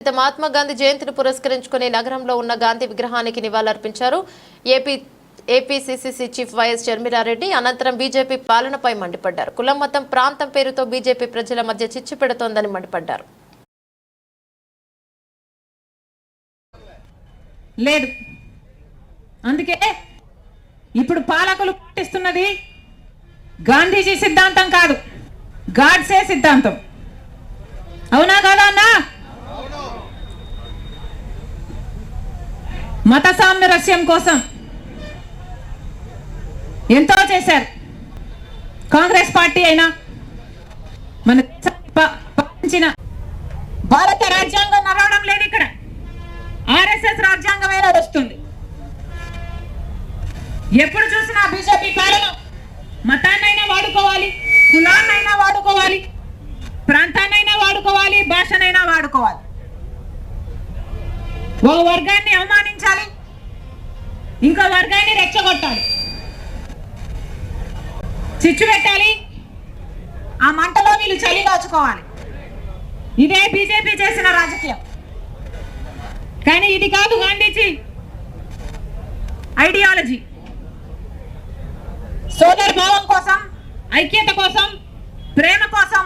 నేత మహాత్మా గాంధీ జయంతిని పురస్కరించుకుని నగరంలో ఉన్న గాంధీ విగ్రహానికి నివాళులర్పించారు. ఏపీసీసీ చీఫ్ వైఎస్ షర్మిలారెడ్డి అనంతరం బీజేపీ పాలనపై మండిపడ్డారు. కులం, మతం, ప్రాంతం పేరుతో బీజేపీ ప్రజల మధ్య చిచ్చు పెడుతోందని మండిపడ్డారు. లేదు, అందుకే ఇప్పుడు పాలకులు పాటిస్తున్నది గాంధీజీ సిద్ధాంతం కాదు, గాడ్సే సిద్ధాంతం. అవునా కాదా అన్నా? మత సామరస్యం కోసం ఎంతో చేశారు. కాంగ్రెస్ పార్టీ అయినా మన భారత రాజ్యాంగం నడవడం లేదు, ఇక్కడ ఆర్ఎస్ఎస్ రాజ్యాంగమే నడుస్తుంది. ఎప్పుడు చూసినా బీజేపీ పాలన మతాన్నైనా వాడుకోవాలి, కులాన్నైనా వాడుకోవాలి, ప్రాంతాన్నైనా వాడుకోవాలి, భాషనైనా వాడుకోవాలి. ఓ వర్గాన్ని అవమానించాలి, ఇంకో వర్గాన్ని రెచ్చగొట్టాలి, చిచ్చు పెట్టాలి, ఆ మంటలో వీళ్ళు చలి దాచుకోవాలి. ఇదే బీజేపీ చేసిన రాజకీయం. కానీ ఇది కాదు గాంధీజీ ఐడియాలజీ. సోదర భావం కోసం, ఐక్యత కోసం, ప్రేమ కోసం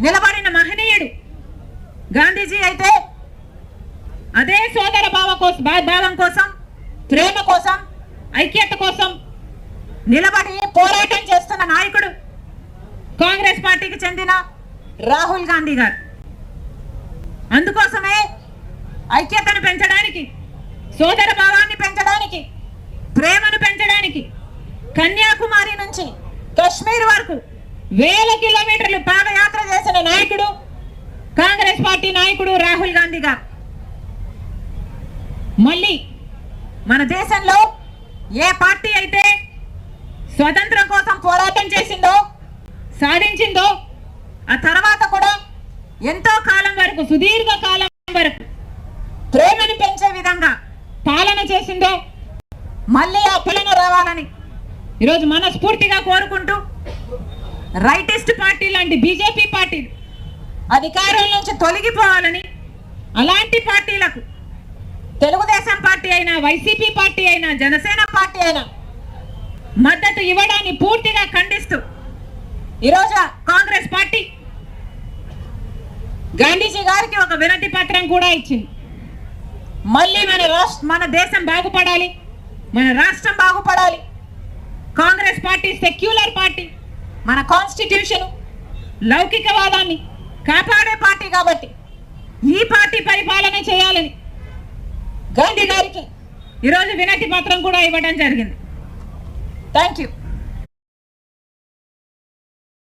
నిలబడిన మహనీయుడు గాంధీజీ అయితే, అదే సోదర భావం కోసం, ప్రేమ కోసం, ఐక్యత కోసం నిలబడి పోరాటం చేస్తున్న నాయకుడు కాంగ్రెస్ పార్టీకి చెందిన రాహుల్ గాంధీ గారు. అందుకోసమే ఐక్యతను పెంచడానికి, సోదర భావాన్ని పెంచడానికి, ప్రేమను పెంచడానికి కన్యాకుమారి నుంచి కశ్మీర్ వరకు వేల కిలోమీటర్లు పాదయాత్ర చేసిన నాయకుడు కాంగ్రెస్ పార్టీ నాయకుడు రాహుల్ గాంధీ గారు. మళ్ళీ మన దేశంలో ఏ పార్టీ అయితే స్వతంత్రం కోసం పోరాటం చేసిందో, సాధించిందో, ఆ తర్వాత కూడా ఎంతో కాలం వరకు, సుదీర్ఘ కాలం వరకు ప్రేమను పెంచే విధంగా పాలన చేసిందో, మళ్ళీ ఆ పాలన రావాలని ఈరోజు మనస్ఫూర్తిగా కోరుకుంటూ, రైటిస్ట్ పార్టీ లాంటి బీజేపీ పార్టీలు అధికారం నుంచి తొలగిపోవాలని, అలాంటి పార్టీలకు తెలుగుదేశం పార్టీ అయినా, వైసీపీ పార్టీ అయినా, జనసేన పార్టీ అయినా మద్దతు ఇవ్వడాన్ని పూర్తిగా ఖండిస్తూ ఈరోజు కాంగ్రెస్ పార్టీ గాంధీజీ గారికి ఒక వినతి పత్రం కూడా ఇచ్చింది. మళ్ళీ మన దేశం బాగుపడాలి, మన రాష్ట్రం బాగుపడాలి. కాంగ్రెస్ పార్టీ సెక్యులర్ పార్టీ, మన కాన్స్టిట్యూషన్ లౌకికవాదాన్ని కాపాడే పార్టీ కాబట్టి ఈ పార్టీ పరిపాలన చేయాలని గాంధీ గారికి ఈరోజు వినతి పత్రం కూడా ఇవ్వడం జరిగింది. Thank you.